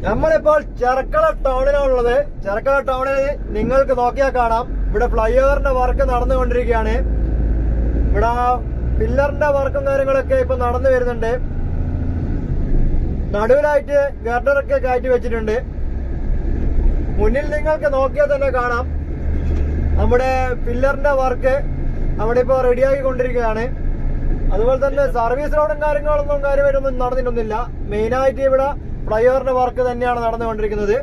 നമ്മളിപ്പോൾ ചെർക്കള ടൗണിലാണുള്ളത്. ചെർക്കള ടൗണിൽ നിങ്ങൾക്ക് നോക്കിയാൽ കാണാം, ഇവിടെ ഫ്ലൈ ഓവറിന്റെ വർക്ക് നടന്നുകൊണ്ടിരിക്കുകയാണ്. ഇവിടെ പില്ലറിന്റെ വർക്കും കാര്യങ്ങളൊക്കെ ഇപ്പൊ നടന്നു വരുന്നുണ്ട്. നടുവിലായിട്ട് ഗർഡറൊക്കെ കയറ്റി വെച്ചിട്ടുണ്ട്. മുന്നിൽ നിങ്ങൾക്ക് നോക്കിയാൽ തന്നെ കാണാം, നമ്മുടെ പില്ലറിന്റെ വർക്ക് അവിടെ ഇപ്പോൾ റെഡിയാക്കിക്കൊണ്ടിരിക്കുകയാണ്. അതുപോലെ തന്നെ സർവീസ് റോഡും കാര്യമായിട്ടൊന്നും നടന്നിട്ടൊന്നുമില്ല. മെയിനായിട്ട് ഇവിടെ ഫ്ലൈ ഓവറിന്റെ വർക്ക് തന്നെയാണ് നടന്നുകൊണ്ടിരിക്കുന്നത്.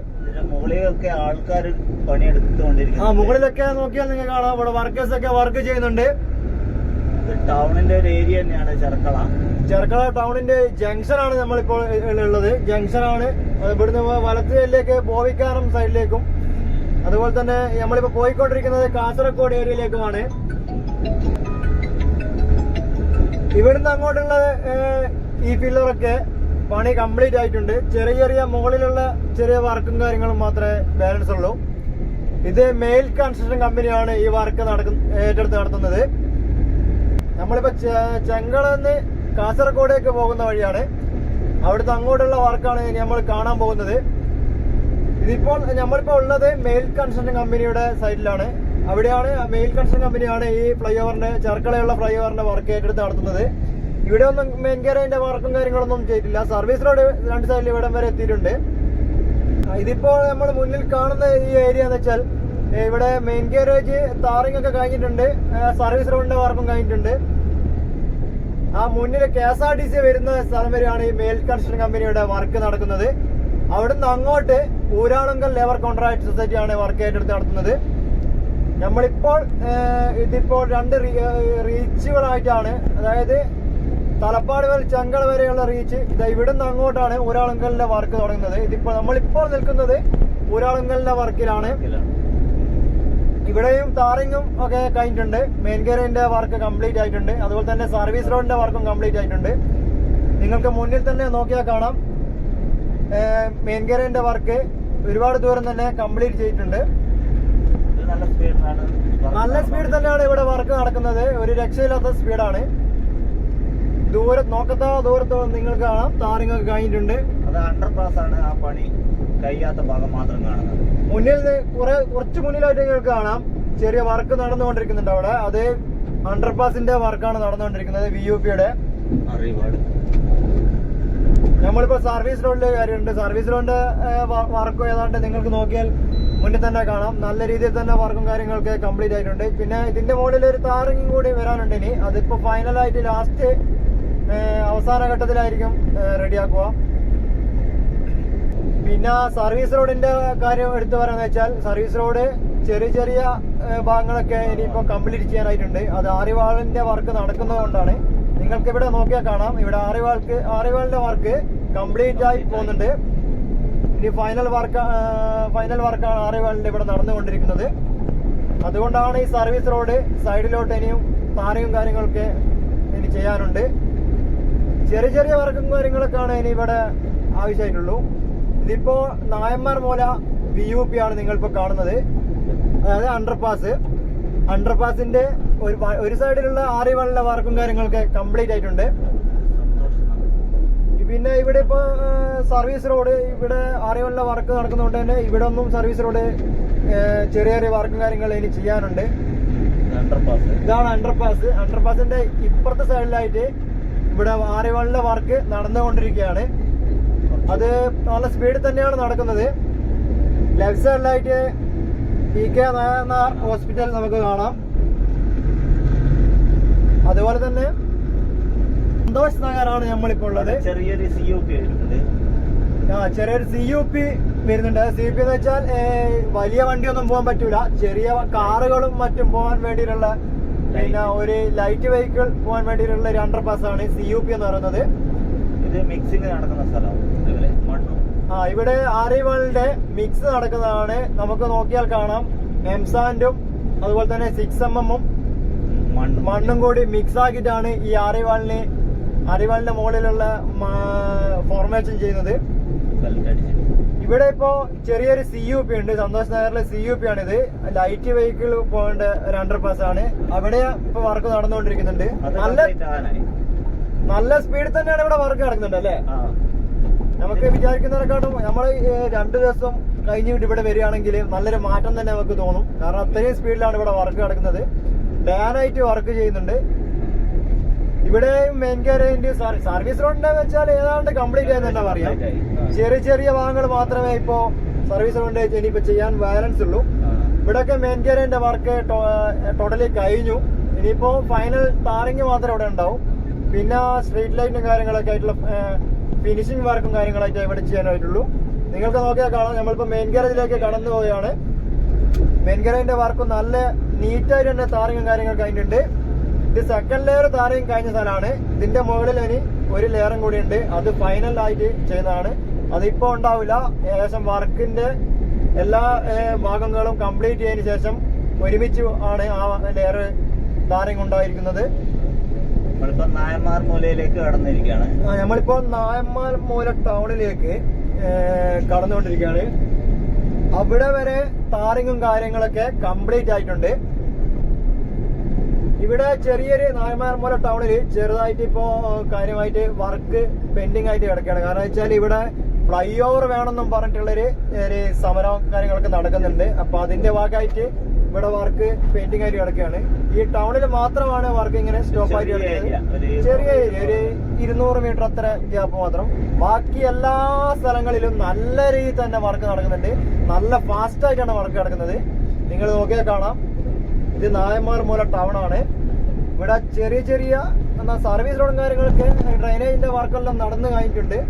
മുകളിലൊക്കെ ആൾക്കാർ പണിയെടുത്തുകൊണ്ടിരിക്കുന്നു. മുകളിലൊക്കെ നോക്കിയാൽ നിങ്ങൾക്ക് കാണാം, ഇവിടെ വർക്കേഴ്സ് ഒക്കെ വർക്ക് ചെയ്യുന്നുണ്ട്. ടൗണിന്റെ ഒരു ഏരിയ തന്നെയാണ് ചെർക്കള. ചെർക്കള ടൗണിന്റെ ജംഗ്ഷനാണ് നമ്മളിപ്പോൾ ഉള്ളത്. ജംഗ്ഷനാണ് ഇവിടുന്ന് വലത്ത് സൈഡിലേക്ക് ബോവിക്കാനം സൈഡിലേക്കും, അതുപോലെ തന്നെ നമ്മളിപ്പോ പോയിക്കൊണ്ടിരിക്കുന്നത് കാസർഗോഡ് ഏരിയയിലേക്കുമാണ്. ഇവിടുന്ന് അങ്ങോട്ടുള്ള ഈ പില്ലറൊക്കെ പണി കംപ്ലീറ്റ് ആയിട്ടുണ്ട്. ചെറിയ മുകളിലുള്ള ചെറിയ വർക്കും കാര്യങ്ങളും മാത്രമേ ബാലൻസ് ഉള്ളൂ. ഇത് മെയിൽ കൺസ്ട്രക്ഷൻ കമ്പനിയാണ് ഈ വർക്ക് ഏറ്റെടുത്ത് നടത്തുന്നത്. നമ്മളിപ്പോ ചെങ്കളന്ന് കാസർഗോഡേക്ക് പോകുന്ന വഴിയാണ്. അവിടുത്തെ അങ്ങോട്ടുള്ള വർക്കാണ് ഇനി നമ്മൾ കാണാൻ പോകുന്നത്. ഇതിപ്പോൾ നമ്മളിപ്പോ ഉള്ളത് മെയിൽ കൺസ്ട്രക്ഷൻ കമ്പനിയുടെ സൈഡിലാണ്. അവിടെയാണ് മെയിൽ കൺസ്ട്രക്ഷൻ കമ്പനിയാണ് ഈ ഫ്ലൈ ഓവറിന്റെ ചെർക്കളയുള്ള ഫ്ലൈ ഓവറിന്റെ വർക്ക് ഏറ്റെടുത്ത് നടത്തുന്നത്. ഇവിടെ ഒന്നും മെയിൻ ഗാരേജിന്റെ വർക്കും കാര്യങ്ങളൊന്നും ചെയ്തിട്ടില്ല. സർവീസ് റോഡ് രണ്ട് സൈഡിൽ ഇവിടം വരെ എത്തിയിട്ടുണ്ട്. ഇതിപ്പോൾ നമ്മൾ മുന്നിൽ കാണുന്ന ഈ ഏരിയ എന്ന് വെച്ചാൽ ഇവിടെ മെയിൻ ഗാരേജ് താറിങ് ഒക്കെ കഴിഞ്ഞിട്ടുണ്ട്. സർവീസ് റോഡിന്റെ വർക്കും കഴിഞ്ഞിട്ടുണ്ട്. ആ മുന്നിൽ KSRTC വരുന്ന സ്ഥലം വരെയാണ് ഈ മെയിൽ കൺസ്ട്രക്ഷൻ കമ്പനിയുടെ വർക്ക് നടക്കുന്നത്. അവിടുന്ന് അങ്ങോട്ട് ഊരാളുങ്കൽ ലേബർ കോൺട്രാക്ട് സൊസൈറ്റിയാണ് വർക്ക് ഏറ്റെടുത്ത് നടത്തുന്നത്. നമ്മളിപ്പോൾ ഇതിപ്പോൾ രണ്ട് റീച്ചുകളായിട്ടാണ്, അതായത് തലപ്പാട് മുതൽ ചെങ്കള വരെയുള്ള റീച്ച് ഇവിടുന്ന് അങ്ങോട്ടാണ് ഊരാളുങ്കലിന്റെ വർക്ക് തുടങ്ങുന്നത്. നമ്മളിപ്പോൾ നിൽക്കുന്നത് ഊരാളുങ്കലിന്റെ വർക്കിലാണ്. ഇവിടെയും താറിങ്ങും ഒക്കെ കഴിഞ്ഞിട്ടുണ്ട്. മെയിൻ ഗേറിന്റെ വർക്ക് കംപ്ലീറ്റ് ആയിട്ടുണ്ട്. അതുപോലെ തന്നെ സർവീസ് റോഡിന്റെ വർക്കും കംപ്ലീറ്റ് ആയിട്ടുണ്ട്. നിങ്ങൾക്ക് മുന്നിൽ തന്നെ നോക്കിയാൽ കാണാം, മെയിൻ ഗേറിന്റെ വർക്ക് ഒരുപാട് ദൂരം തന്നെ കംപ്ലീറ്റ് ചെയ്തിട്ടുണ്ട്. നല്ല സ്പീഡ് തന്നെയാണ് ഇവിടെ വർക്ക് നടക്കുന്നത്. ഒരു രക്ഷയില്ലാത്ത സ്പീഡാണ്. നോക്കത്താ ദൂരത്ത് നിങ്ങൾക്ക് കാണാം താറിങ് ഒക്കെ കഴിഞ്ഞിട്ടുണ്ട്. അത് അണ്ടർപാസ് ആണ്. ആ പണി കഴിയാത്ത ഭാഗം മാത്രം കാണുന്നത്. മുന്നിൽ കുറച്ച് മുന്നിലായിട്ട് നിങ്ങൾക്ക് കാണാം ചെറിയ വർക്ക് നടന്നുകൊണ്ടിരിക്കുന്നുണ്ട് അവിടെ. അത് അണ്ടർപാസിന്റെ വർക്കാണ് നടന്നുകൊണ്ടിരിക്കുന്നത്, VUPയുടെ. നമ്മളിപ്പോ സർവീസ് റോഡിലെ കാര്യമുണ്ട്. സർവീസ് റോഡിന്റെ വർക്ക് ഏതാണ്ട് നിങ്ങൾക്ക് നോക്കിയാൽ മുന്നിൽ തന്നെ കാണാം. നല്ല രീതിയിൽ തന്നെ വർക്കും കാര്യങ്ങളൊക്കെ കംപ്ലീറ്റ് ആയിട്ടുണ്ട്. പിന്നെ ഇതിന്റെ മുകളിൽ ഒരു താറിങ്ങും കൂടി വരാനുണ്ട്. ഇനി അതിപ്പോ ഫൈനലായിട്ട് ലാസ്റ്റ് അവസാന ഘട്ടത്തിലായിരിക്കും റെഡിയാക്കുക. പിന്നെ സർവീസ് റോഡിന്റെ കാര്യം എടുത്തു പറയാന്ന് വെച്ചാൽ, സർവീസ് റോഡ് ചെറിയ ഭാഗങ്ങളൊക്കെ ഇനിയിപ്പോ കംപ്ലീറ്റ് ചെയ്യാനായിട്ടുണ്ട്. അത് ആറിവാളിന്റെ വർക്ക് നടക്കുന്നതുകൊണ്ടാണ്. നിങ്ങൾക്ക് ഇവിടെ നോക്കിയാൽ കാണാം, ഇവിടെ ആറിവാളിന്റെ വർക്ക് കംപ്ലീറ്റ് ആയി പോകുന്നുണ്ട്. ഇനി ഫൈനൽ വർക്കാണ് ആറിവാളിന്റെ ഇവിടെ നടന്നുകൊണ്ടിരിക്കുന്നത്. അതുകൊണ്ടാണ് ഈ സർവീസ് റോഡ് സൈഡിലോട്ട് ഇനിയും താരയും കാര്യങ്ങളൊക്കെ ഇനി ചെയ്യാനുണ്ട്. ചെറിയ വർക്കും കാര്യങ്ങളൊക്കെയാണ് ഇനി ഇവിടെ ആവശ്യമായിട്ടുള്ളൂ. ഇതിപ്പോ നായന്മാർ മൂല VUP ആണ് നിങ്ങളിപ്പോ കാണുന്നത്, അതായത് അണ്ടർപാസിന്റെ ഒരു സൈഡിലുള്ള ആറിവാളിന്റെ വർക്കും കാര്യങ്ങളൊക്കെ കംപ്ലീറ്റ് ആയിട്ടുണ്ട്. പിന്നെ ഇവിടെ ഇപ്പൊ സർവീസ് റോഡ് ഇവിടെ ആറിവാളിന്റെ വർക്ക് നടക്കുന്നതുകൊണ്ട് തന്നെ ഇവിടെ ഒന്നും സർവീസ് റോഡ് ചെറിയ വർക്കും കാര്യങ്ങൾ ഇനി ചെയ്യാനുണ്ട്. ഇതാണ് അണ്ടർപാസിന്റെ ഇപ്പുറത്തെ സൈഡിലായിട്ട് ഇവിടെ ആറിവാളിന്റെ വർക്ക് നടന്നുകൊണ്ടിരിക്കുകയാണ്. അത് നല്ല സ്പീഡിൽ തന്നെയാണ് നടക്കുന്നത്. ലെഫ്റ്റ് സൈഡിലായിട്ട് PK നായനാർ ഹോസ്പിറ്റൽ നമുക്ക് കാണാം. അതുപോലെ തന്നെ സന്തോഷ് നഗറാണ് നമ്മളിപ്പോൾ ഉള്ളത്. ചെറിയൊരു CUP വരുന്നുണ്ട്. CUP എന്ന് വെച്ചാൽ വലിയ വണ്ടിയൊന്നും പോകാൻ പറ്റൂല. ചെറിയ കാറുകളും മറ്റും പോകാൻ വേണ്ടിയിട്ടുള്ള, പിന്നെ ഒരു ലൈറ്റ് വെഹിക്കിൾ പോകാൻ വേണ്ടിയിട്ടുള്ള ഒരു അണ്ടർപാസ് ആണ് CUP എന്ന് പറയുന്നത്. ഇത് മിക്സിംഗ് നടക്കുന്ന സ്ഥലമാണ്. ഇവിടെ ആറിവാളിന്റെ മിക്സ് നടക്കുന്നതാണ്. നമുക്ക് നോക്കിയാൽ കാണാം, എംസാൻഡും അതുപോലെ തന്നെ 6mm മണ്ണും കൂടി മിക്സ് ആക്കിയിട്ടാണ് ഈ ആറിവാളിന്റെ മുകളിലുള്ള ഫോർമേഷൻ ചെയ്യുന്നത്. ഇവിടെ ഇപ്പോ ചെറിയൊരു CUP ഉണ്ട്. സന്തോഷ് നഗറിലെ CUP ആണിത്. ലൈറ്റ് വെഹിക്കിൾ പോകേണ്ട ഒരു അണ്ടർപാസ് ആണ്. അവിടെ ഇപ്പൊ വർക്ക് നടന്നുകൊണ്ടിരിക്കുന്നുണ്ട്. നല്ല സ്പീഡിൽ തന്നെയാണ് ഇവിടെ വർക്ക് നടക്കുന്നുണ്ട് അല്ലേ? നമുക്ക് വിചാരിക്കുന്നതിനെക്കാട്ടും നമ്മൾ 2 ദിവസം കഴിഞ്ഞിട്ട് ഇവിടെ വരികയാണെങ്കിൽ നല്ലൊരു മാറ്റം തന്നെ നമുക്ക് തോന്നും. കാരണം അത്രയും സ്പീഡിലാണ് ഇവിടെ വർക്ക് നടക്കുന്നത്. ഡേ നൈറ്റ് വർക്ക് ചെയ്യുന്നുണ്ട്. ഇവിടെ മെയിൻ ഗാരേജ് സർവീസ് റോഡിന്റെ വെച്ചാൽ ഏതാണ്ട് കംപ്ലീറ്റ് ആയെന്ന് തന്നെ പറയാം. ചെറിയ ചെറിയ ഭാഗങ്ങൾ മാത്രമേ ഇപ്പോ സർവീസ് റോഡിന്റെ ഇനിയിപ്പോ ചെയ്യാൻ ബാലൻസ് ഉള്ളൂ. ഇവിടെയൊക്കെ മെയിൻ ഗാരേജിന്റെ വർക്ക് ടോട്ടലി കഴിഞ്ഞു. ഇനിയിപ്പോ ഫൈനൽ ടാറിങ് മാത്രമേ ഇവിടെ ഉണ്ടാവും. പിന്നെ സ്ട്രീറ്റ് ലൈറ്റും കാര്യങ്ങളൊക്കെ ആയിട്ടുള്ള ഫിനിഷിംഗ് വർക്കും കാര്യങ്ങളായിട്ട് ഇവിടെ ചെയ്യാനായിട്ടുള്ളൂ. നിങ്ങൾക്ക് നോക്കിയാൽ കാണാം, നമ്മളിപ്പോ മെയിൻ ഗാരേജിലേക്ക് കടന്നു പോവുകയാണ്. മെയിൻ ഗാരേജിന്റെ വർക്ക് നല്ല നീറ്റായിട്ട് തന്നെ ടാറിങ്ങും കാര്യങ്ങളൊക്കെ കഴിഞ്ഞിട്ടുണ്ട്. ഇത് സെക്കൻഡ് ലെയർ ടാറിങ് കഴിഞ്ഞ സ്ഥലമാണ്. ഇതിന്റെ മുകളിൽ ഇനി ഒരു ലെയറും കൂടി ഉണ്ട്. അത് ഫൈനൽ ആയിട്ട് ചെയ്യുന്നതാണ്. അതിപ്പോ ഉണ്ടാവില്ല. ഏകദേശം വർക്കിന്റെ എല്ലാ ഭാഗങ്ങളും കംപ്ലീറ്റ് ചെയ്തതിനു ശേഷം ഒരുമിച്ച് ആണ് ആ ലെയർ ടാറിങ് ഉണ്ടായിരിക്കുന്നത്. നായന്മാർ മൂലയിലേക്ക് കടന്നിരിക്കുകയാണ്. നമ്മളിപ്പോ നായന്മാർ മൂല ടൗണിലേക്ക് കടന്നുകൊണ്ടിരിക്കുകയാണ്. അവിടെ വരെ ടാറിങ്ങും കാര്യങ്ങളൊക്കെ കംപ്ലീറ്റ് ആയിട്ടുണ്ട്. ഇവിടെ ചെറിയൊരു നായന്മാർമൂല ടൗണിൽ ചെറുതായിട്ട് ഇപ്പോ കാര്യമായിട്ട് വർക്ക് പെൻഡിങ് ആയിട്ട് കിടക്കുകയാണ്. കാരണം വെച്ചാൽ ഇവിടെ ഫ്ലൈ ഓവർ വേണമെന്നും പറഞ്ഞിട്ടുള്ളൊരു സമരം കാര്യങ്ങളൊക്കെ നടക്കുന്നുണ്ട്. അപ്പൊ അതിന്റെ ഭാഗമായിട്ട് ഇവിടെ വർക്ക് പെൻഡിങ് ആയിട്ട് കിടക്കുകയാണ്. ഈ ടൗണിൽ മാത്രമാണ് വർക്ക് ഇങ്ങനെ സ്റ്റോപ്പ് ആയിട്ട് കിടക്കുന്നത്. ചെറിയ ഏരിയ, ഒരു 200 മീറ്റർ അത്ര ഗ്യാപ്പ് മാത്രം. ബാക്കി എല്ലാ സ്ഥലങ്ങളിലും നല്ല രീതിയിൽ തന്നെ വർക്ക് നടക്കുന്നുണ്ട്. നല്ല ഫാസ്റ്റ് ആയിട്ടാണ് വർക്ക് നടക്കുന്നത്. നിങ്ങൾ നോക്കിയാൽ കാണാം, ഇത് നായന്മാർ മൂല ടൗൺ ആണ്. ഇവിടെ ചെറിയ ചെറിയ സർവീസ് റോഡും കാര്യങ്ങളൊക്കെ ഡ്രൈനേജിന്റെ വർക്കെല്ലാം നടന്നു കഴിഞ്ഞിട്ടുണ്ട്.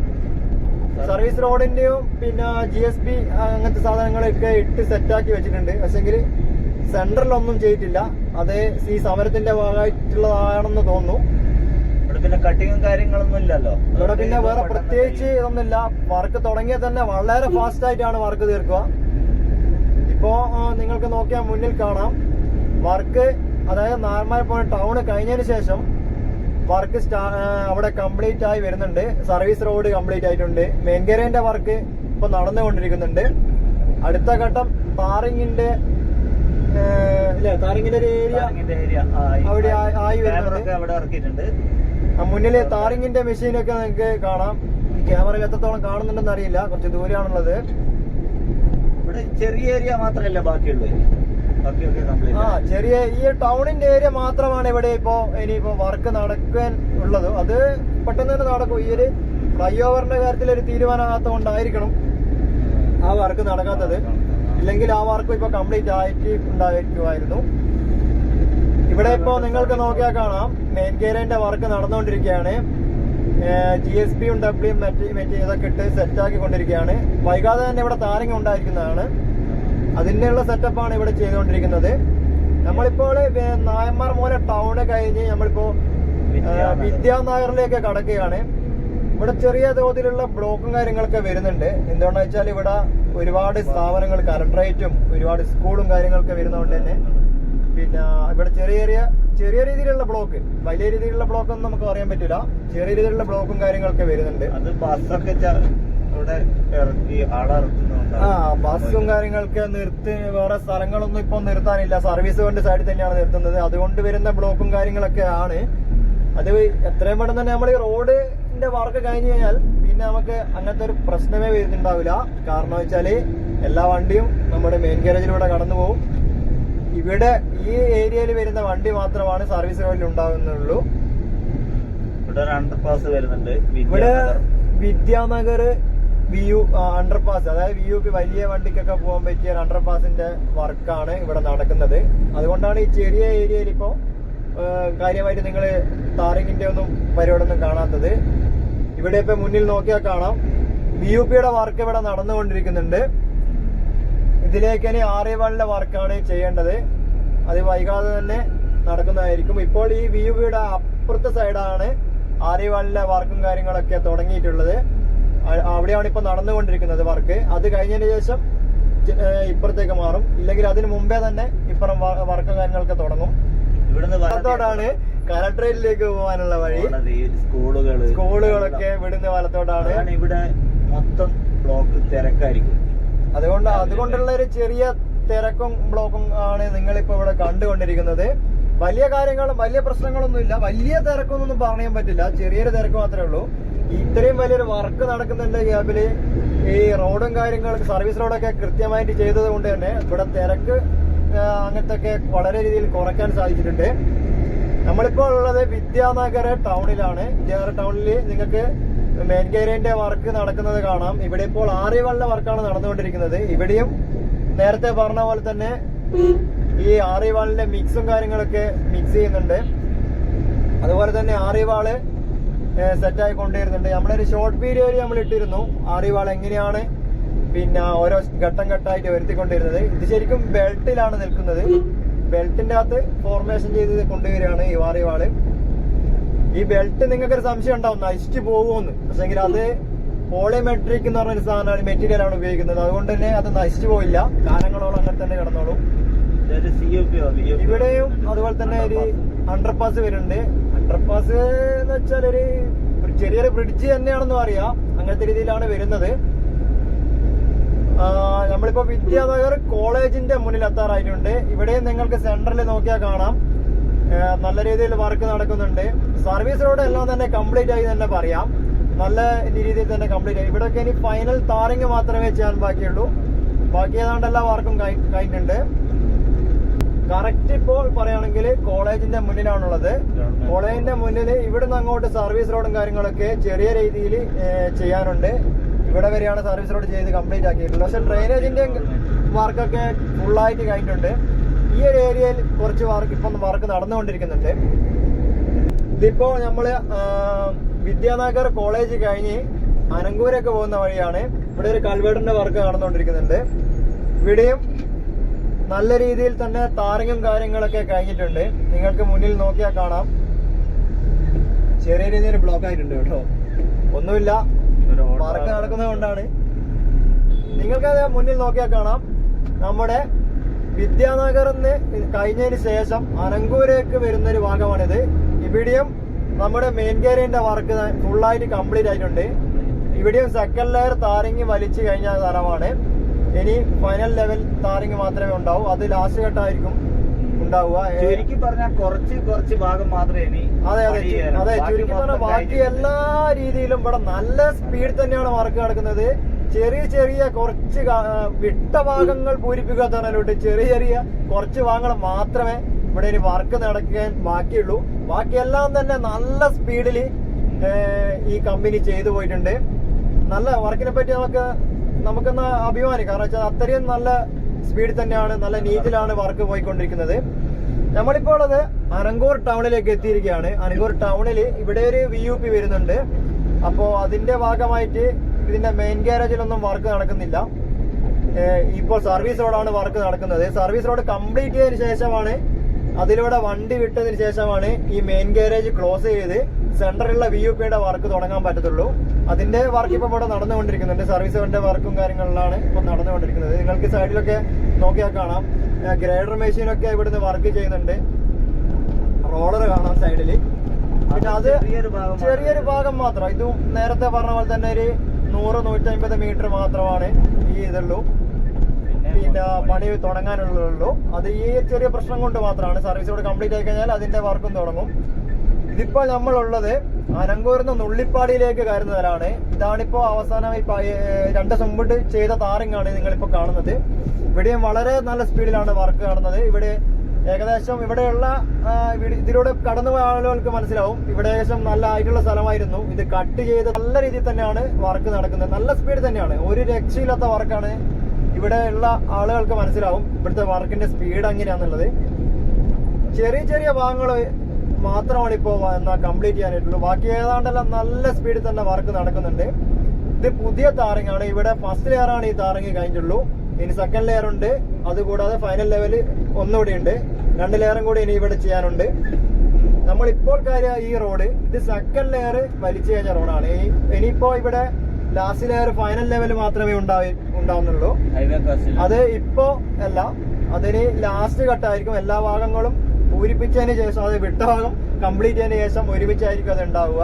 സർവീസ് റോഡിന്റെയും പിന്നെ GSB അങ്ങനത്തെ സാധനങ്ങളൊക്കെ ഇട്ട് സെറ്റാക്കി വെച്ചിട്ടുണ്ട്. പക്ഷെങ്കിൽ സെന്ററിലൊന്നും ചെയ്തിട്ടില്ല. അത് ഈ സമരത്തിന്റെ ഭാഗമായിട്ടുള്ളതാണെന്ന് തോന്നുന്നു. ഇവിടെ പിന്നെ കട്ടിങ്ങും കാര്യങ്ങളൊന്നും ഇല്ലല്ലോ. ഇവിടെ പിന്നെ വേറെ പ്രത്യേകിച്ച് ഇതൊന്നുമില്ല. വർക്ക് തുടങ്ങിയാൽ തന്നെ വളരെ ഫാസ്റ്റ് ആയിട്ടാണ് വർക്ക് തീർക്കുക. ഇപ്പോ നിങ്ങൾക്ക് നോക്കിയാൽ മുന്നിൽ കാണാം വർക്ക്, അതായത് നായന്മാർമൂല ടൗണ് കഴിഞ്ഞതിന് ശേഷം വർക്ക് അവിടെ കംപ്ലീറ്റ് ആയി വരുന്നുണ്ട്. സർവീസ് റോഡ് കംപ്ലീറ്റ് ആയിട്ടുണ്ട്. മെയിൻ ഗാരേജിന്റെ വർക്ക് ഇപ്പൊ നടന്നുകൊണ്ടിരിക്കുന്നുണ്ട്. അടുത്ത ഘട്ടം ടാറിങ്ങിന്റെ ഒരു ഏരിയ അവിടെ ആയി വരുന്നുണ്ട്. മുന്നില് ടാറിങ്ങിന്റെ മെഷീനൊക്കെ നിങ്ങൾക്ക് കാണാം. ഈ ക്യാമറയിൽ എത്രത്തോളം കാണുന്നുണ്ടെന്ന് അറിയില്ല, കുറച്ച് ദൂരെയാണുള്ളത്. ഇവിടെ ചെറിയ ഏരിയ മാത്രമല്ല ബാക്കിയുള്ളത്. ചെറിയ ഈ ടൗണിന്റെ ഏരിയ മാത്രമാണ് ഇവിടെ ഇനിയിപ്പോ വർക്ക് നടക്കാൻ ഉള്ളത്. അത് പെട്ടെന്ന് തന്നെ നടക്കും. ഈ ഒരു ഫ്ലൈ ഓവറിന്റെ കാര്യത്തിൽ ഒരു തീരുമാനമാകാത്തതുകൊണ്ടായിരിക്കണം ആ വർക്ക് നടക്കാത്തത്. ഇല്ലെങ്കിൽ ആ വർക്ക് ഇപ്പൊ കംപ്ലീറ്റ് ആയിട്ട് ഉണ്ടായിരിക്കുമായിരുന്നു. ഇവിടെ ഇപ്പോ നിങ്ങൾക്ക് നോക്കിയാൽ കാണാം, മെയിൻ ഗാരേജിന്റെ വർക്ക് നടന്നുകൊണ്ടിരിക്കുകയാണ്. GSB യും ഡബ്ല്യൂയും മറ്റ് ഇതൊക്കെ ഇട്ട് സെറ്റാക്കി കൊണ്ടിരിക്കുകയാണ്. വൈകാതെ തന്നെ ഇവിടെ ടാറിങ് ഉണ്ടായിരിക്കുന്നതാണ്. അതിന്റെയുള്ള സെറ്റപ്പാണ് ഇവിടെ ചെയ്തുകൊണ്ടിരിക്കുന്നത്. നമ്മളിപ്പോൾ നായന്മാർ മൂല ടൗണ് കഴിഞ്ഞ് നമ്മളിപ്പോ വിദ്യാനഗറിലേക്ക് കടക്കുകയാണ്. ഇവിടെ ചെറിയ തോതിലുള്ള ബ്ലോക്കും കാര്യങ്ങളൊക്കെ വരുന്നുണ്ട്. എന്തുകൊണ്ടാ വെച്ചാൽ ഇവിടെ ഒരുപാട് സ്ഥാപനങ്ങൾ, കലക്ടറേറ്റും ഒരുപാട് സ്കൂളും കാര്യങ്ങളൊക്കെ വരുന്നതുകൊണ്ട് തന്നെ പിന്നെ ഇവിടെ ചെറിയ രീതിയിലുള്ള ബ്ലോക്ക്, വലിയ രീതിയിലുള്ള ബ്ലോക്ക് ഒന്നും നമുക്ക് അറിയാൻ പറ്റില്ല. ചെറിയ രീതിയിലുള്ള ബ്ലോക്കും കാര്യങ്ങളൊക്കെ വരുന്നുണ്ട്. അത് ബസ്സൊക്കെ ഇവിടെ ഇറക്കി ആളിറക്കുന്നുണ്ട്. ബസ്സും കാര്യങ്ങളൊക്കെ നിർത്തി വേറെ സ്ഥലങ്ങളൊന്നും ഇപ്പൊ നിർത്താനില്ല. സർവീസ് കൊണ്ട് സൈഡിൽ തന്നെയാണ് നിർത്തുന്നത്. അതുകൊണ്ട് വരുന്ന ബ്ലോക്കും കാര്യങ്ങളൊക്കെ ആണ്. അത് എത്രയും പെട്ടെന്ന് തന്നെ നമ്മൾ ഈ റോഡിന്റെ വർക്ക് കഴിഞ്ഞു കഴിഞ്ഞാൽ പിന്നെ നമുക്ക് അങ്ങനത്തെ ഒരു പ്രശ്നമേ വരുന്നുണ്ടാവില്ല. കാരണം വെച്ചാല് എല്ലാ വണ്ടിയും നമ്മുടെ മെയിൻ ഗാരേജിലൂടെ കടന്നു പോകും. ഇവിടെ ഈ ഏരിയയിൽ വരുന്ന വണ്ടി മാത്രമാണ് സർവീസ് റോഡിൽ ഉണ്ടാകുന്നുള്ളൂ. ഇവിടെ ഒരു അണ്ടർപാസ് വരുന്നുണ്ട്. ഇവിടെ വിദ്യാനഗർ അണ്ടർപാസ്, അതായത് VUP വലിയ വണ്ടിക്കൊക്കെ പോകാൻ പറ്റിയ ഒരു അണ്ടർപാസിന്റെ വർക്കാണ് ഇവിടെ നടക്കുന്നത്. അതുകൊണ്ടാണ് ഈ ചെറിയ ഏരിയയിൽ ഇപ്പോ കാര്യമായിട്ട് നിങ്ങൾ ടാറിങ്ങിന്റെ ഒന്നും പരിപാടിയൊന്നും കാണാത്തത്. ഇവിടെ ഇപ്പൊ മുന്നിൽ നോക്കിയാൽ കാണാം, VUPയുടെ വർക്ക് ഇവിടെ നടന്നുകൊണ്ടിരിക്കുന്നുണ്ട്. ഇതിലേക്ക് ഇനി RA1 വർക്കാണ് ചെയ്യേണ്ടത്. അത് വൈകാതെ തന്നെ നടക്കുന്നതായിരിക്കും. ഇപ്പോൾ ഈ VUPയുടെ അപ്പുറത്തെ സൈഡാണ് RA1 വർക്കും കാര്യങ്ങളൊക്കെ തുടങ്ങിയിട്ടുള്ളത്. അവിടെയാണ് ഇപ്പൊ നടന്നുകൊണ്ടിരിക്കുന്നത് വർക്ക്. അത് കഴിഞ്ഞതിന് ശേഷം ഇപ്പുറത്തേക്ക് മാറും. ഇല്ലെങ്കിൽ അതിന് മുമ്പേ തന്നെ ഇപ്പുറം വർക്കും കാര്യങ്ങളൊക്കെ തുടങ്ങും. വലത്തോടാണ് കലക്ടറേറ്റിലേക്ക് പോകാനുള്ള വഴി. സ്കൂളുകളൊക്കെ ഇവിടുന്ന് വലത്തോടാണ്. ഇവിടെ മൊത്തം ബ്ലോക്ക് തിരക്കായിരിക്കും. അതുകൊണ്ടുള്ള ഒരു ചെറിയ തിരക്കും ബ്ലോക്കും ആണ് നിങ്ങളിപ്പോ ഇവിടെ കണ്ടുകൊണ്ടിരിക്കുന്നത്. വലിയ കാര്യങ്ങളും വലിയ പ്രശ്നങ്ങളൊന്നും ഇല്ല. വലിയ തിരക്കൊന്നും പറയാൻ പറ്റില്ല. ചെറിയൊരു തിരക്ക് മാത്രമേ ഉള്ളൂ. ഇത്രയും വലിയൊരു വർക്ക് നടക്കുന്നുണ്ട് ഗ്യാപ്പില് ഈ റോഡും കാര്യങ്ങളും സർവീസ് റോഡൊക്കെ കൃത്യമായിട്ട് ചെയ്തത് കൊണ്ട് തന്നെ ഇവിടെ തിരക്ക് അങ്ങനത്തെ ഒക്കെ വളരെ രീതിയിൽ കുറയ്ക്കാൻ സാധിച്ചിട്ടുണ്ട്. നമ്മളിപ്പോൾ ഉള്ളത് വിദ്യാനഗർ ടൗണിലാണ്. വിദ്യാനഗർ ടൗണിൽ നിങ്ങൾക്ക് മെയിൻ ഗേരിന്റെ വർക്ക് നടക്കുന്നത് കാണാം. ഇവിടെ ഇപ്പോൾ ആറിവളിന്റെ വർക്കാണ് നടന്നുകൊണ്ടിരിക്കുന്നത്. ഇവിടെയും നേരത്തെ പറഞ്ഞ പോലെ തന്നെ ഈ ആറിവാളിന്റെ മിക്സും കാര്യങ്ങളൊക്കെ മിക്സ് ചെയ്യുന്നുണ്ട്. അതുപോലെ തന്നെ ആറിവാള് സെറ്റായി കൊണ്ടുവരുന്നുണ്ട്. നമ്മളൊരു ഷോർട്ട് വീഡിയോ നമ്മൾ ഇട്ടിരുന്നു ആറിവാൾ എങ്ങനെയാണ് പിന്നെ ഓരോ ഘട്ടം ഘട്ടമായിട്ട് വരുത്തിക്കൊണ്ടിരുന്നത്. ഇത് ശരിക്കും ബെൽറ്റിലാണ് നിൽക്കുന്നത്. ബെൽറ്റിന്റെ അകത്ത് ഫോർമേഷൻ ചെയ്ത് കൊണ്ടുവരികയാണ് ഈ ആറിവാള്. ഈ ബെൽറ്റ് നിങ്ങൾക്കൊരു സംശയം ഉണ്ടാവും നശിച്ചു പോകുമെന്ന്. പക്ഷെങ്കിൽ അത് പോളിമെട്രിക് എന്ന് പറഞ്ഞൊരു സാധനമാണ്, മെറ്റീരിയൽ ആണ് ഉപയോഗിക്കുന്നത്. അതുകൊണ്ട് തന്നെ അത് നശിച്ചു പോയില്ല, കാലങ്ങളോളം അങ്ങനെ തന്നെ കിടന്നോളും. ഇവിടെയും അതുപോലെ തന്നെ ഒരു അണ്ടർപാസ് വരുന്നുണ്ട്. അണ്ടർപാസ് എന്ന് വെച്ചാൽ ഒരു ചെറിയൊരു ബ്രിഡ്ജ് തന്നെയാണെന്ന് പറയാം. അങ്ങനത്തെ രീതിയിലാണ് വരുന്നത്. നമ്മളിപ്പോ വിദ്യാനഗർ കോളേജിന്റെ മുന്നിൽ എത്താറായിട്ടുണ്ട്. ഇവിടെയും നിങ്ങൾക്ക് സെന്ററിൽ നോക്കിയാൽ കാണാം നല്ല രീതിയിൽ വർക്ക് നടക്കുന്നുണ്ട്. സർവീസ് റോഡ് എല്ലാം തന്നെ കംപ്ലീറ്റ് ആയി തന്നെ പറയാം. നല്ല രീതിയിൽ തന്നെ കംപ്ലീറ്റ് ആയി. ഇവിടെയൊക്കെ ഇനി ഫൈനൽ താറിങ് മാത്രമേ ചെയ്യാൻ ബാക്കിയുള്ളൂ. ബാക്കി ഏതാണ്ട് എല്ലാ വർക്കും കഴിഞ്ഞിട്ടുണ്ട്. കറക്റ്റ് ഇപ്പോൾ പറയുകയാണെങ്കിൽ കോളേജിന്റെ മുന്നിലാണുള്ളത്. കോളേജിന്റെ മുന്നിൽ ഇവിടുന്ന് അങ്ങോട്ട് സർവീസ് റോഡും കാര്യങ്ങളൊക്കെ ചെറിയ രീതിയിൽ ചെയ്യാനുണ്ട്. ഇവിടെ വരെയാണ് സർവീസ് റോഡ് ചെയ്ത് കംപ്ലീറ്റ് ആക്കിയിട്ടുള്ളത്. പക്ഷെ ഡ്രെയിനേജിന്റെ വർക്കൊക്കെ ഫുള്ളായിട്ട് കഴിഞ്ഞിട്ടുണ്ട്. ഈ ഒരു ഏരിയയിൽ കുറച്ച് വർക്ക് നടന്നുകൊണ്ടിരിക്കുന്നുണ്ട്. ഇതിപ്പോ നമ്മള് വിദ്യാനഗർ കോളേജ് കഴിഞ്ഞ് അനങ്കൂരൊക്കെ പോകുന്ന വഴിയാണ്. ഇവിടെ ഒരു കൾവേർട്ടിന്റെ വർക്ക് നടന്നുകൊണ്ടിരിക്കുന്നുണ്ട്. ഇവിടെയും നല്ല രീതിയിൽ തന്നെ താറിങ്ങും കാര്യങ്ങളൊക്കെ കഴിഞ്ഞിട്ടുണ്ട്. നിങ്ങൾക്ക് മുന്നിൽ നോക്കിയാൽ കാണാം ചെറിയ രീതിയിൽ ബ്ലോക്ക് ആയിട്ടുണ്ട് കേട്ടോ. ഒന്നുമില്ല, വർക്ക് നടക്കുന്നത് കൊണ്ടാണ്. നിങ്ങൾക്കത് മുന്നിൽ നോക്കിയാൽ കാണാം നമ്മുടെ വിദ്യാനഗറിന്ന് കഴിഞ്ഞതിന് ശേഷം അനങ്കൂരേക്ക് വരുന്നൊരു ഭാഗമാണിത്. ഇവിടെയും നമ്മുടെ മെയിൻ ഗേരിന്റെ വർക്ക് ഫുള്ളായിട്ട് കംപ്ലീറ്റ് ആയിട്ടുണ്ട്. ഇവിടെയും സെക്കൻഡ് ലെയർ താറിങ് വലിച്ചു കഴിഞ്ഞ സ്ഥലമാണ്. ഇനി ഫൈനൽ ലെവൽ താറിങ് മാത്രമേ ഉണ്ടാവൂ. അത് ലാസ്റ്റ് ഘട്ടമായിരിക്കും ഉണ്ടാവുക. ചുരുക്കി പറഞ്ഞാൽ കുറച്ച് ഭാഗം മാത്രമേ ഇനി. അതെ ചുരുക്കി പറഞ്ഞാൽ ബാക്കി എല്ലാ രീതിയിലും ഇവിടെ നല്ല സ്പീഡ് തന്നെയാണ് വർക്ക് നടക്കുന്നത്. ചെറിയ കുറച്ച് വിട്ട ഭാഗങ്ങൾ പൂരിപ്പിക്കാത്തതിലോട്ട് ചെറിയ കുറച്ച് ഭാഗങ്ങൾ മാത്രമേ ഇവിടെ ഇനി വർക്ക് നടക്കാൻ ബാക്കിയുള്ളൂ. ബാക്കിയെല്ലാം തന്നെ നല്ല സ്പീഡിൽ ഈ കമ്പനി ചെയ്തു പോയിട്ടുണ്ട്. നല്ല വർക്കിനെ പറ്റി നമുക്കൊന്ന് അഭിമാനിക്കാം. കാരണം വെച്ചാൽ അത്രയും നല്ല സ്പീഡിൽ തന്നെയാണ്, നല്ല നീറ്റിലാണ് വർക്ക് പോയിക്കൊണ്ടിരിക്കുന്നത്. നമ്മളിപ്പോൾ ഉള്ളത് അനങ്കൂർ ടൗണിലേക്ക് എത്തിയിരിക്കുകയാണ്. അനങ്കൂർ ടൗണിൽ ഇവിടെ ഒരു VUP വരുന്നുണ്ട്. അപ്പോ അതിന്റെ ഭാഗമായിട്ട് ഇതിന്റെ മെയിൻ ഗാരേജിലൊന്നും വർക്ക് നടക്കുന്നില്ല. ഇപ്പോൾ സർവീസ് റോഡാണ് വർക്ക് നടക്കുന്നത്. സർവീസ് റോഡ് കംപ്ലീറ്റ് ചെയ്തതിനു ശേഷമാണ്, അതിലൂടെ വണ്ടി വിട്ടതിന് ശേഷമാണ് ഈ മെയിൻ ഗാരേജ് ക്ലോസ് ചെയ്ത് സെന്ററിലുള്ള VUPയുടെ വർക്ക് തുടങ്ങാൻ പറ്റത്തുള്ളൂ. അതിന്റെ വർക്ക് ഇപ്പൊ ഇവിടെ നടന്നുകൊണ്ടിരിക്കുന്നുണ്ട്. സർവീസ് റോഡിന്റെ വർക്കും കാര്യങ്ങളിലാണ് ഇപ്പൊ നടന്നുകൊണ്ടിരിക്കുന്നത്. നിങ്ങൾക്ക് സൈഡിലൊക്കെ നോക്കിയാൽ കാണാം ഗ്രേഡർ മെഷീനൊക്കെ ഇവിടുന്ന് വർക്ക് ചെയ്യുന്നുണ്ട്. റോളർ കാണാം സൈഡില്. പിന്നെ അത് ചെറിയൊരു ഭാഗം മാത്രം. ഇതും നേരത്തെ പറഞ്ഞ പോലെ തന്നെ ഒരു 100-150 മീറ്റർ മാത്രമാണ് ഈ ഇതുള്ളൂ. പിന്നെ പണി തുടങ്ങാനുള്ളൂ. അത് ഈ ചെറിയ പ്രശ്നം കൊണ്ട് മാത്രമാണ്. സർവീസ് റോഡ് കംപ്ലീറ്റ് ആയി കഴിഞ്ഞാൽ അതിന്റെ വർക്കും തുടങ്ങും. ഇതിപ്പോ നമ്മളുള്ളത് അനങ്കൂർന്ന് നുള്ളിപ്പാടിയിലേക്ക് കയറുന്നവരാണ്. ഇതാണിപ്പോ അവസാനമായി 2 ദിവസം മുമ്പ് ചെയ്ത താറിങ്ങാണ് നിങ്ങളിപ്പോ കാണുന്നത്. ഇവിടെയും വളരെ നല്ല സ്പീഡിലാണ് വർക്ക് നടന്നത്. ഇവിടെ ഏകദേശം ഇവിടെയുള്ള ഇതിലൂടെ കടന്നുപോയ ആളുകൾക്ക് മനസ്സിലാവും ഇവിടെ ഏകദേശം നല്ല ആയിട്ടുള്ള സ്ഥലമായിരുന്നു. ഇത് കട്ട് ചെയ്ത് നല്ല രീതിയിൽ തന്നെയാണ് വർക്ക് നടക്കുന്നത്. നല്ല സ്പീഡ് തന്നെയാണ്, ഒരു രക്ഷയില്ലാത്ത വർക്കാണ്. ഇവിടെ ഉള്ള ആളുകൾക്ക് മനസ്സിലാവും ഇവിടുത്തെ വർക്കിന്റെ സ്പീഡ് എങ്ങനെയാന്നുള്ളത്. ചെറിയ ഭാഗങ്ങൾ മാത്രമാണ് ഇപ്പോൾ കംപ്ലീറ്റ് ചെയ്യാനായിട്ടുള്ളൂ. ബാക്കി ഏതാണ്ടെല്ലാം നല്ല സ്പീഡിൽ തന്നെ വർക്ക് നടക്കുന്നുണ്ട്. ഇത് പുതിയ താറിങ്ങാണ്. ഇവിടെ ഫസ്റ്റ് ലെയർ ആണ് ഈ താറിങ് കഴിഞ്ഞിട്ടുള്ളൂ. ഇനി സെക്കൻഡ് ലെയർ ഉണ്ട്. അതുകൂടാതെ ഫൈനൽ ലെവൽ ഒന്നുകൂടി ഉണ്ട്. 2 ലെയറും കൂടി ഇനി ഇവിടെ ചെയ്യാനുണ്ട്. നമ്മളിപ്പോൾ കാര്യം ഈ റോഡ് ഇത് സെക്കൻഡ് ലെയർ വലിച്ചു കഴിഞ്ഞ റോഡാണ്. ഇനിയിപ്പോ ഇവിടെ ലാസ്റ്റ് ലെയർ ഫൈനൽ ലെവൽ മാത്രമേ ഉണ്ടാവുന്നുള്ളൂ. അത് ഇപ്പോ അല്ല, അതിന് ലാസ്റ്റ് ഘട്ടമായിരിക്കും. എല്ലാ ഭാഗങ്ങളും പൂരിപ്പിച്ചതിന് ശേഷം, അത് വിട്ട ഭാഗം കംപ്ലീറ്റ് ചെയ്തതിന് ശേഷം ഒരുമിച്ചായിരിക്കും അത് ഉണ്ടാവുക.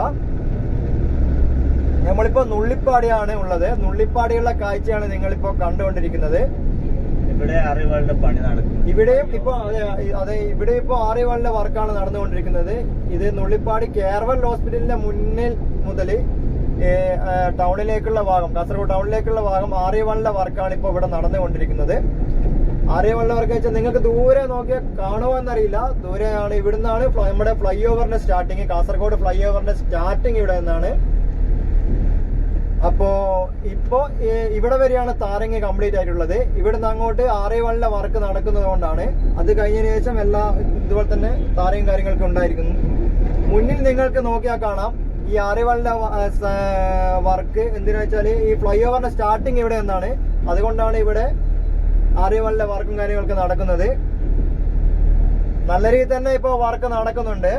നമ്മളിപ്പോ നുള്ളിപ്പാടിയാണ് ഉള്ളത്. നുള്ളിപ്പാടിയുള്ള കാഴ്ചയാണ് നിങ്ങളിപ്പോ കണ്ടുകൊണ്ടിരിക്കുന്നത്. ഇവിടെ ആറിവാളിന്റെ പണി നടക്കും. ഇവിടെയും ഇപ്പൊ ഇവിടെ ഇപ്പൊ ആറിവാളിന്റെ വർക്കാണ് നടന്നുകൊണ്ടിരിക്കുന്നത്. ഇത് നുള്ളിപ്പാടി കേർവൽ ഹോസ്പിറ്റലിന്റെ മുന്നിൽ മുതൽ ടൗണിലേക്കുള്ള ഭാഗം, കാസർഗോഡ് ടൗണിലേക്കുള്ള ഭാഗം ആര്യവള്ള വർക്കാണ് ഇപ്പോൾ ഇവിടെ നടന്നുകൊണ്ടിരിക്കുന്നത്. ആര്യവള്ള വർക്ക് വെച്ചാൽ നിങ്ങൾക്ക് ദൂരെ നോക്കിയാൽ കാണുമെന്നറിയില്ല. ദൂരെയാണ്, ഇവിടുന്നാണ് നമ്മുടെ ഫ്ലൈ ഓവറിന്റെ സ്റ്റാർട്ടിങ്. കാസർഗോഡ് ഫ്ലൈ ഓവറിന്റെ സ്റ്റാർട്ടിങ് ഇവിടെ നിന്നാണ്. അപ്പോ ഇപ്പോ ഇവിടെ വരെയാണ് താരങ്ങ് കംപ്ലീറ്റ് ആയിട്ടുള്ളത്. ഇവിടുന്ന് അങ്ങോട്ട് ആര്യവള്ള വർക്ക് നടക്കുന്നത് കൊണ്ടാണ്. അത് കഴിഞ്ഞതിന് ശേഷം എല്ലാ ഇതുപോലെ തന്നെ താരയും കാര്യങ്ങളൊക്കെ ഉണ്ടായിരിക്കുന്നു. മുന്നിൽ നിങ്ങൾക്ക് നോക്കിയാൽ കാണാം ഈ ആര്യവള്ള വർക്ക്. എന്തിനാ വെച്ചാൽ ഈ ഫ്ലൈ ഓവറിന്റെ സ്റ്റാർട്ടിങ് ഇവിടെ നിന്നാണ്. അതുകൊണ്ടാണ് ഇവിടെ ആര്യവള്ള വർക്കും കാര്യങ്ങളൊക്കെ നടക്കുന്നത്. നല്ല രീതിയിൽ തന്നെ ഇപ്പോ വർക്ക് നടക്കുന്നുണ്ട്.